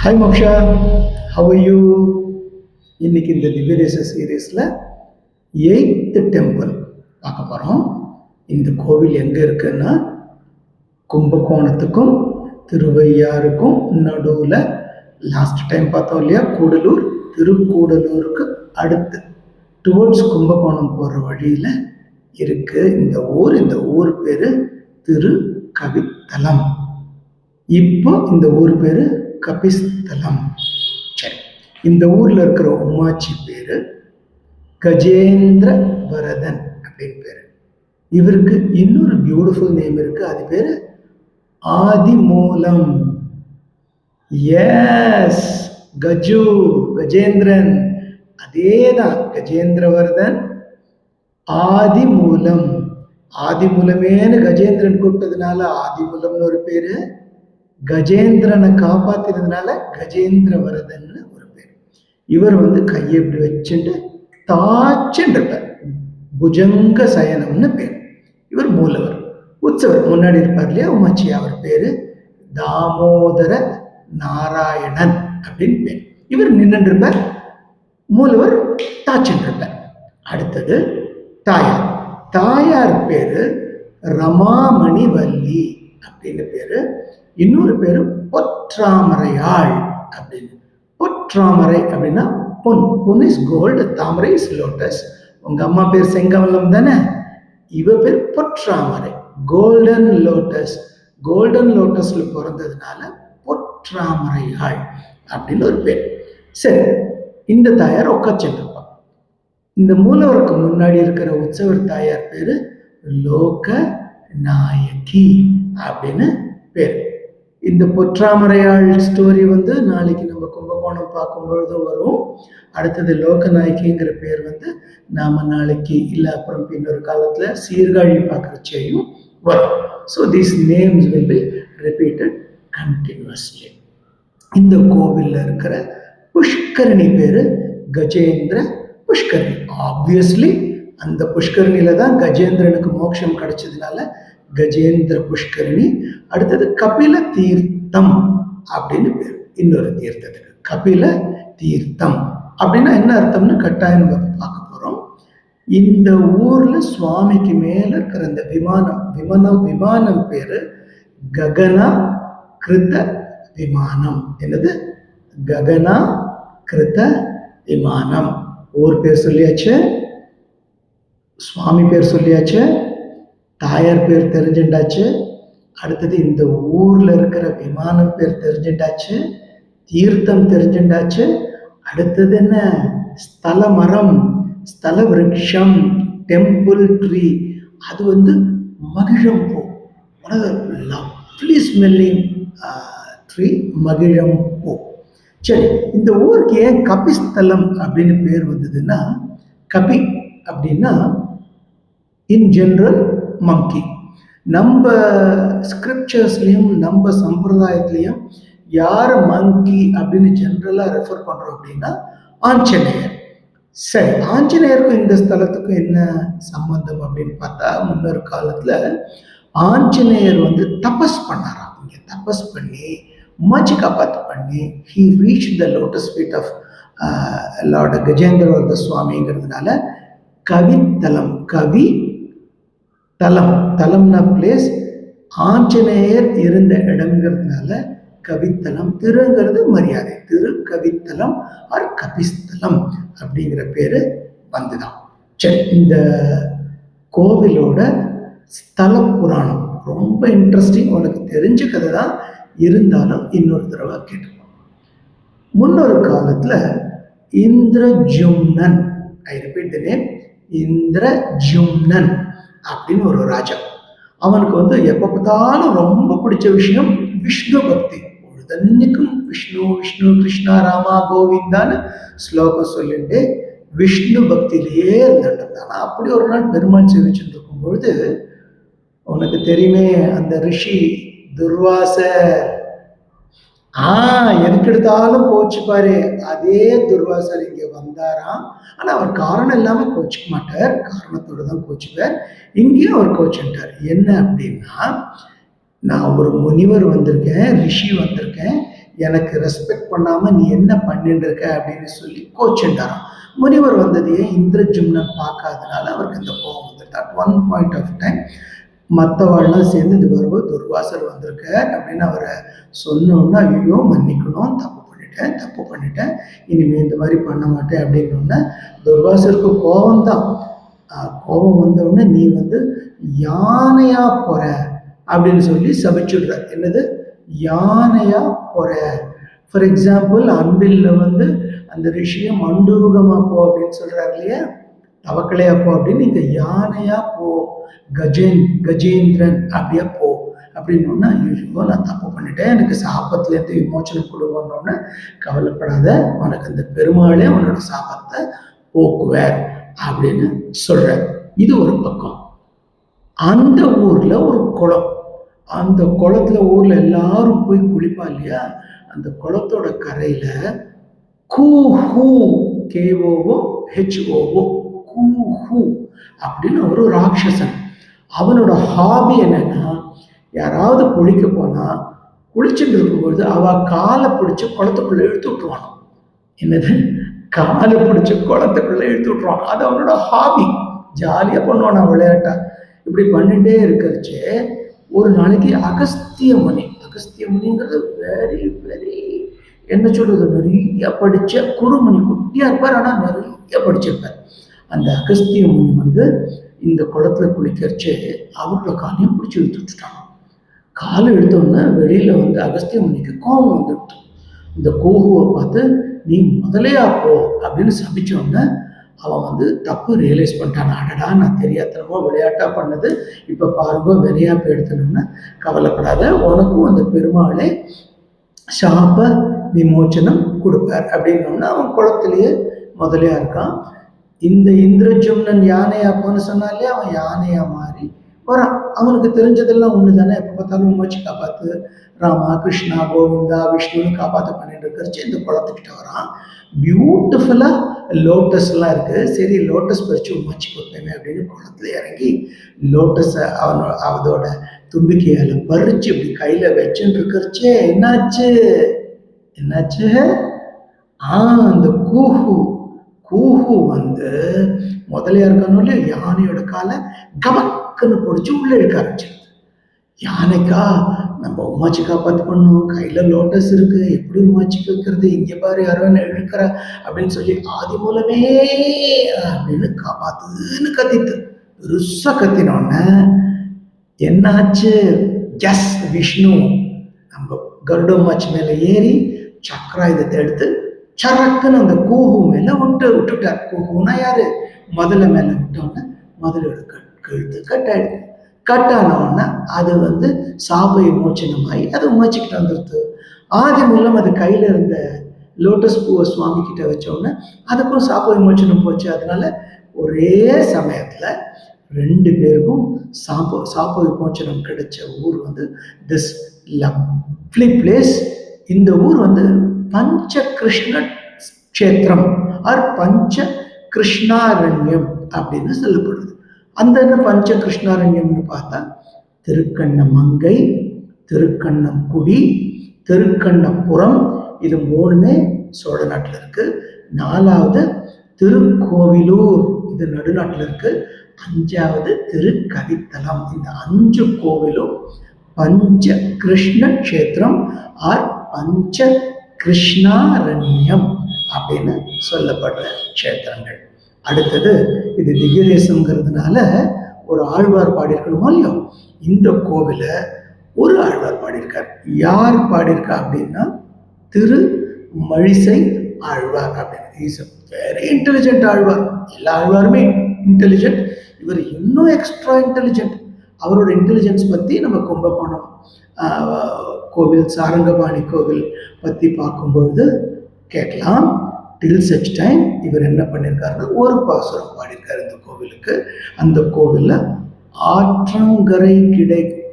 Hi Moksha, how are you? இன்னைக்கு இந்த திவ்யதேச சீரீஸில் 8th டெம்பிள் பார்க்க போகிறோம். இந்த கோவில் எங்கே இருக்குன்னா கும்பகோணத்துக்கும் திருவையாறுக்கும் நடுவில் லாஸ்ட் டைம் பார்த்தோம் இல்லையா, கூடலூர். திருக்கூடலூருக்கு அடுத்து டுவர்ட்ஸ் கும்பகோணம் போகிற வழியில் இருக்குது இந்த ஊர் பேர் திருக்கவித்தலம். இப்போ இந்த ஊர் பேர் கபிஸ்தலம். சரி, இந்த ஊரில் இருக்கிற உமாச்சி பேர் கஜேந்திர வரதன் அப்படின்னு பேர். இவருக்கு இன்னொரு பியூட்டிஃபுல் நேம் இருக்கு, அது பேர் ஆதிமூலம். எஸ், கஜேந்திரன், அதேதான் கஜேந்திரவர்தன் ஆதிமூலம். ஆதிமூலமேனு கஜேந்திரன் கூப்பிட்டதுனால ஆதிமூலம்னு ஒரு பேரு, கஜேந்திரனை காப்பாத்தினதுனால கஜேந்திரவரதன் ஒரு பேர். இவர் கையை இப்படி வச்சுட்டு தாச்சுன்னு இருப்பார், புஜங்க சயனம்னு பேர். இவர் மூலவர். உற்சவர் முன்னாடி இருப்பார் இல்லையா உமாச்சி, அவர் பேரு தாமோதர நாராயணன் அப்படின்னு பேர். இவர் நின்று இருப்பார், மூலவர் தாச்சுன்னு இருப்பார். அடுத்தது தாயார். தாயார் பேரு ரமாமணிவல்லி அப்படின்னு பேரு. இன்னொரு பேரு பொற்றாமரையாள் அப்படின்னு. பொற்றாமரை அப்படின்னா பொன். பொன் இஸ் கோல்டு, தாமரை இஸ் லோட்டஸ். உங்க அம்மா பேர் செங்கமலம் தானே, இவ பேர் பொற்றாமரை, கோல்டன் லோட்டஸ். கோல்டன் லோட்டஸ்ல பிறந்ததுனால பொற்றாமரையாள் அப்படின்னு ஒரு பேர். சரி, இந்த தாயார் உட்காச்சுருப்பா. இந்த மூலவருக்கு முன்னாடி இருக்கிற உற்சவர் தாயார் பேரு லோக நாயகி அப்படின்னு பேர். இந்த பொற்றாமரையாள் ஸ்டோரி நாளைக்கு நம்ம கும்பகோணம் பார்க்கும்பொழுது வரும். அடுத்தது லோகநாயகிங்கிற பேர் நாம நாளைக்கு இல்லை அப்புறம் பின்னொரு காலத்துல சீர்காழி பார்க்குறச்சையும் வரும். So these names will be repeated continuously. இந்த கோவில்ல இருக்கிற புஷ்கரணி பேரு கஜேந்திர புஷ்கரணி. ஆப்வியஸ்லி அந்த புஷ்கரணியில தான் கஜேந்திரனுக்கு மோட்சம் கிடைச்சதுனால கஜேந்திர புஷ்கரணி. அடுத்தது கபில தீர்த்தம் அப்படின்னு பேர் இன்னொரு தீர்த்தத்துக்கு. கபில தீர்த்தம் அப்படின்னா என்ன அர்த்தம்னு கட்டாயம் பார்க்க போறோம். இந்த ஊர்ல சுவாமிக்கு மேல இருக்கிற அந்த விமானம் பேரு ககனா கிருத விமானம். என்னது? ககனா கிருத விமானம். ஊர் பேர் சொல்லியாச்சு, சுவாமி பேர் சொல்லியாச்சு, தாயார் பேர் தெரிஞ்சுட்டாச்சு. அடுத்தது இந்த ஊர்ல இருக்கிற விமானம் பேர் தெரிஞ்சுட்டாச்சு, தீர்த்தம் தெரிஞ்சுட்டாச்சு. அடுத்தது என்ன? ஸ்தல மரம், ஸ்தல விருட்சம், டெம்பிள் ட்ரீ. அது மகிழம்பூ, லவ்லி ஸ்மெல்லிங் ட்ரீ, மகிழம்பூ. சரி, இந்த ஊருக்கு ஏன் கபிஸ்தலம் அப்படின்னு பேர் வந்ததுன்னா, கபி அப்படின்னா இன் ஜெனரல் மங்கி. நம்ம ஸ்கிரிப்சர்ஸ்லையும் நம்ம சம்பிரதாயத்திலையும் யார் மங்கி அப்படின்னு ஜென்ரலா ரெஃபர் பண்றோம் அப்படின்னா ஆஞ்சநேயர். சரி, ஆஞ்சநேயருக்கும் இந்த ஸ்தலத்துக்கும் என்ன சம்பந்தம் அப்படின்னு பார்த்தா, முன்னொரு காலத்துல ஆஞ்சநேயர் தபஸ் பண்ணாராம். இங்க தபஸ் பண்ணி உமாச்சி காப்பாத்து பண்ணி he reach the lotus feet of Lord கஜேந்திரவர்த சுவாமிங்கிறதுனால கவித்தலம், கவி தலம், தலம்னா பிளேஸ், ஆஞ்சநேயர் இருந்த இடம்ங்கிறதுனால கவித்தலம். திருங்கிறது மரியாதை, திரு கவித்தலம் ஆர் கபிஸ்தலம் அப்படிங்கிற பேரு வந்துதான். சரி, இந்த கோவிலோட ஸ்தல புராணம் ரொம்ப இன்ட்ரெஸ்டிங். உனக்கு தெரிஞ்ச கதை தான், இருந்தாலும் இன்னொரு தடவை கேட்டுக்கணும். முன்னொரு காலத்துல இந்திரஜும்னன், ஐ ரிப்பீட் தி நேம், இந்திரஜும்னன் அப்படின்னு ஒரு ராஜா. அவனுக்கு எப்ப பார்த்தாலும் ரொம்ப பிடிச்ச விஷயம் விஷ்ணு பக்தி. பொழுதன்னைக்கும் விஷ்ணு விஷ்ணு கிருஷ்ணா ராமா கோவிந்தான்னு ஸ்லோகம் சொல்லிட்டு விஷ்ணு பக்தியிலேயே இருந்துட்டான். அப்படி ஒரு நாள் பெருமாள் சேவிச்சுட்டு இருக்கும் பொழுது, உனக்கு தெரியுமே அந்த ரிஷி துர்வாசர், எதுக்கு எடுத்தாலும் கோச்சுப்பாரு, அதே துர்வாசர் இங்க வந்தாராம். ஆனா அவர் காரணம் இல்லாம கோச்சிக்க மாட்டார், காரணத்தோட தான் கோச்சுவார். இங்கேயும் அவர் கோச்சுட்டார். என்ன அப்படின்னா, நான் ஒரு முனிவர் வந்திருக்கேன், ரிஷி வந்திருக்கேன், எனக்கு ரெஸ்பெக்ட் பண்ணாமல் நீ என்ன பண்ணிட்டு இருக்க அப்படின்னு சொல்லி கோச்சுட்டாராம். முனிவர் வந்ததையே இந்திரஜும்னன் பார்க்காதனால அவருக்கு இந்த கோபம் வந்துட்டு at one point of time மற்றவாள்லாம் சேர்ந்து இந்த வரும்போது துர்வாசர் வந்திருக்கார் அப்படின்னு அவரை சொன்னோன்னா, ஐயோ மன்னிக்கணும், தப்பு பண்ணிட்டேன், இனிமேல் இந்த மாதிரி பண்ண மாட்டேன் அப்படின்னோடனே துர்வாசருக்கு கோபம் தான். கோபம் வந்தவுடனே நீ வந்து யானையா போற அப்படின்னு சொல்லி சபிச்சுடுற. என்னது யானையா போற? ஃபார் எக்ஸாம்பிள் அன்பில்ல வந்து அந்த ரிஷியை மண்டூகமா போ அப்படின்னு சொல்றாரு இல்லையா, தவக்கலையா போ அப்படின்னு, நீங்க யானையா போ, கஜேந்திரன் அப்படியே போ அப்படின்னோன்னா, ஐயோ நான் தப்பு பண்ணிட்டேன், எனக்கு சாபத்துலேருந்து விமோச்சனம் கொடுங்கன்னொன்னே, கவலைப்படாத, உனக்கு இந்த பெருமாளே உன்னோட சாபத்தை போக்குவார் அப்படின்னு சொல்றார். இது ஒரு பக்கம். அந்த ஊர்ல ஒரு குளம், அந்த குளத்துல ஊர்ல எல்லாரும் போய் குளிப்பா இல்லையா, அந்த குளத்தோட கரையில கூஹூ, கேஓஓ ஹெச்ஓஓ, கூஹூ அப்படின்னு ஒரு ராட்சசன். அவனோட ஹாபி என்னன்னா, யாராவது குளிக்க போனா குளிச்சுட்டு இருக்கும்போது அவ காலை பிடிச்சி குளத்துக்குள்ள இழுத்து விட்டுருவான். என்னது, காலை பிடிச்சி குளத்துக்குள்ள இழுத்து விட்டுருவான். அது அவனோட ஹாபி, ஜாலியா பண்ணுவான் விளையாட்டா. இப்படி பண்ணிட்டே இருக்கிறச்சு ஒரு நாளைக்கு அகஸ்திய முனிங்கிறது வெரி வெரி என்ன சொல்றது, நிறைய படிச்ச குறுமணி, குட்டியா இருப்பார், ஆனா நிறைய படிச்சிருப்பார். அந்த அகஸ்திய முனி வந்து இந்த குளத்துல குளிக்கிறச்சு அவரோட காலையும் பிடிச்சி இழுத்து விட்டுட்டாங்க. காலை எடுத்தோடனே வெளியில வந்து அகஸ்திய முனிக்கு கோபம் வந்துட்டு, இந்த கோகுவை பார்த்து நீ முதலையா போ அப்படின்னு சபிச்சோடனே அவன் வந்து தப்பு ரியலைஸ் பண்ணிட்டான். அடடா நான் தெரியாதனமோ விளையாட்டா பண்ணது, இப்ப பாருங்க வெளியா போயிடுத்தணும்னா, கவலைப்படாத, உனக்கும் அந்த பெருமாளே சாப விமோச்சனம் கொடுப்பார் அப்படின்னோம்னா அவன் குளத்திலேயே முதலையா இருக்கான். இந்த இந்திரஜும்னன் யானையா போன்னு சொன்னாலே அவன் யானையா மாறி வரான். அவனுக்கு தெரிஞ்சதெல்லாம் ஒண்ணு தானே, எப்ப பார்த்தாலும் உமாச்சி காப்பாத்து, ராமா கிருஷ்ணா கோவிந்தா விஷ்ணுன்னு காப்பாத்து பண்ணிட்டு இருக்கிறச்சு இந்த குளத்துக்கிட்ட வரான். பியூட்டிஃபுல்லா லோட்டஸ் எல்லாம் இருக்கு. சரி லோட்டஸ் பறிச்சு உமாச்சி கொடுப்பேமே அப்படின்னு குளத்துல இறங்கி லோட்டஸ அதோட தும்பிக்கையால பறிச்சு இப்படி கையில வச்சுட்டு இருக்கிறச்சே என்னாச்சு, அந்த கூஹு வந்து முதலையா இருக்கணும் யானையோட காலை கபக்குன்னு பிடிச்சி உள்ள இழுக்க ஆரம்பிச்சிருது. யானைக்கா நம்ம உமாச்சி காப்பாத்து பண்ணும், கையில லோட்டஸ் இருக்கு, எப்படி உமாச்சிக்கு வைக்கிறது, இங்க பாரு யாரோ என்ன இழுக்கிற அப்படின்னு சொல்லி ஆதி மூலமே அப்படின்னு காப்பாத்துன்னு கத்திட்டு பெருசா கத்தினோடனே என்னாச்சு, எஸ் விஷ்ணு நம்ம கருடமாச்சி மேல ஏறி சக்கராயுதத்தை எடுத்து சரக்குன்னு அந்த கூஹு மேல விட்டுட்டார். கூஹுனா யாரு, முதல்ல மேல விட்டோன்னே முதலோட கழுத்து கட்டானோன்னா அது வந்து சாப விமோச்சனமாயி அது உமாச்சிக்கிட்ட வந்துடுது. ஆதி மூலம் அது கையில இருந்த லோட்டஸ் பூவை சுவாமி கிட்ட வச்சோடனே அதுக்கும் சாப விமோச்சனம் போச்சு. அதனால ஒரே சமயத்துல ரெண்டு பேருக்கும் சாப விமோச்சனம் கிடைச்ச ஊர் வந்து திஸ் லவ்லி பிளேஸ். இந்த ஊர் வந்து பஞ்ச கிருஷ்ண கஷேத்திரம் ஆர் பஞ்ச கிருஷ்ணாரண்யம் அப்படின்னு சொல்லப்படுது. அந்த பஞ்ச கிருஷ்ணாரண்யம்னு பார்த்தா திருக்கண்ணமங்கை, திருக்கண்ணங்குடி, திருக்கண்ணபுரம், இது மூணுமே சோழ நாட்டில் இருக்கு. நாலாவது திருக்கோவிலூர், இது நடுநாட்டில் இருக்கு. அஞ்சாவது திருக்கவித்தலம். இந்த 5 கோவிலும் பஞ்ச கிருஷ்ண கஷேத்திரம் ஆர் பஞ்ச கிருஷ்ணாரண்யம் அப்படின்னு சொல்லப்படுற கஷேத்திரங்கள். அடுத்தது இது திவ்ய தேசம்ங்கிறதுனால ஒரு ஆழ்வார் பாடியிருக்கணுமோ இல்லையோ, இந்த கோவில ஒரு ஆழ்வார் பாடியிருக்கார். யார் பாடியிருக்கா அப்படின்னா திருமழிசை ஆழ்வார் அப்படின்னு. Is a very intelligent Alvar. எல்லா ஆழ்வாருமே இன்டெலிஜென்ட், இவர் இன்னும் எக்ஸ்ட்ரா இன்டெலிஜென்ட். அவரோட இன்டெலிஜென்ஸ் பற்றி நம்ம கும்பகோணம் கோவில், சாரங்கபாணி கோவில் பற்றி பார்க்கும்பொழுது கேட்கலாம். டில் சச் டைம் இவர் என்ன பண்ணியிருக்காருன்னா ஒரு பாசுரம் பாடியிருக்காரு இந்த கோவிலுக்கு. அந்த கோவிலில் ஆற்றங்கரை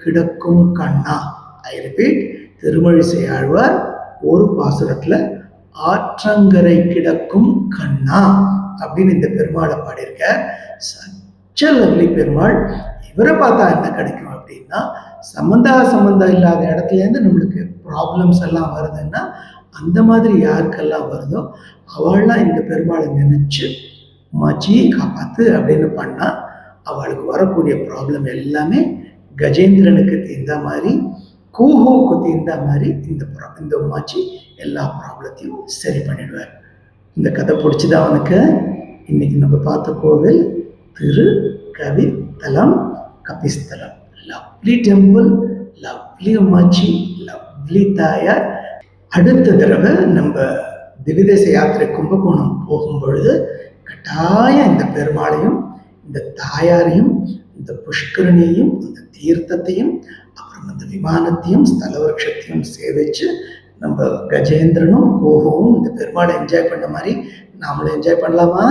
கிடக்கும் கண்ணா, ஐ ரிப்பீட், திருமழிசை ஆழ்வார் ஒரு பாசுரத்தில் ஆற்றங்கரை கிடக்கும் கண்ணா அப்படின்னு இந்த பெருமாளை பாடியிருக்கார். சச்ச லவ்லி பெருமாள். இவரை பார்த்தா என்ன கிடைக்கும் அப்படின்னா, சம்பந்தம் இல்லாத இடத்துல இருந்து நம்மளுக்கு ப்ராப்ளம்ஸ் எல்லாம் வருதுன்னா அந்த மாதிரி யாருக்கெல்லாம் வருதோ அவள்லாம் இந்த பெருமாளை நினைச்சு உமாச்சியை காப்பாத்து அப்படின்னு பண்ணா அவளுக்கு வரக்கூடிய ப்ராப்ளம் எல்லாமே கஜேந்திரனுக்கு தீர்ந்த மாதிரி கூஹோவுக்கு தீர்ந்த மாதிரி இந்த உமாச்சி எல்லா ப்ராப்ளத்தையும் சரி பண்ணிடுவார். இந்த கதை பிடிச்சதா அவனுக்கு? இன்னைக்கு நம்ம பார்த்த கோவில் Thiru Kavithalam Kapisthalam. Lovely temple, lovely Umachi, lovely thayar. அடுத்த தடவை நம்ம திவ்யதேச யாத்திரை கும்பகோணம் போகும் பொழுது கட்டாயம் இந்த பெருமாளையும் இந்த தாயாரையும் இந்த புஷ்கரணியையும் இந்த தீர்த்தத்தையும் அப்புறம் இந்த விமானத்தையும் ஸ்தல விருட்சத்தையும் சேவிச்சு நம்ம கஜேந்திரனும் கோகவும் இந்த பெருமாளை என்ஜாய் பண்ண மாதிரி நாமளும் என்ஜாய் பண்ணலாமா?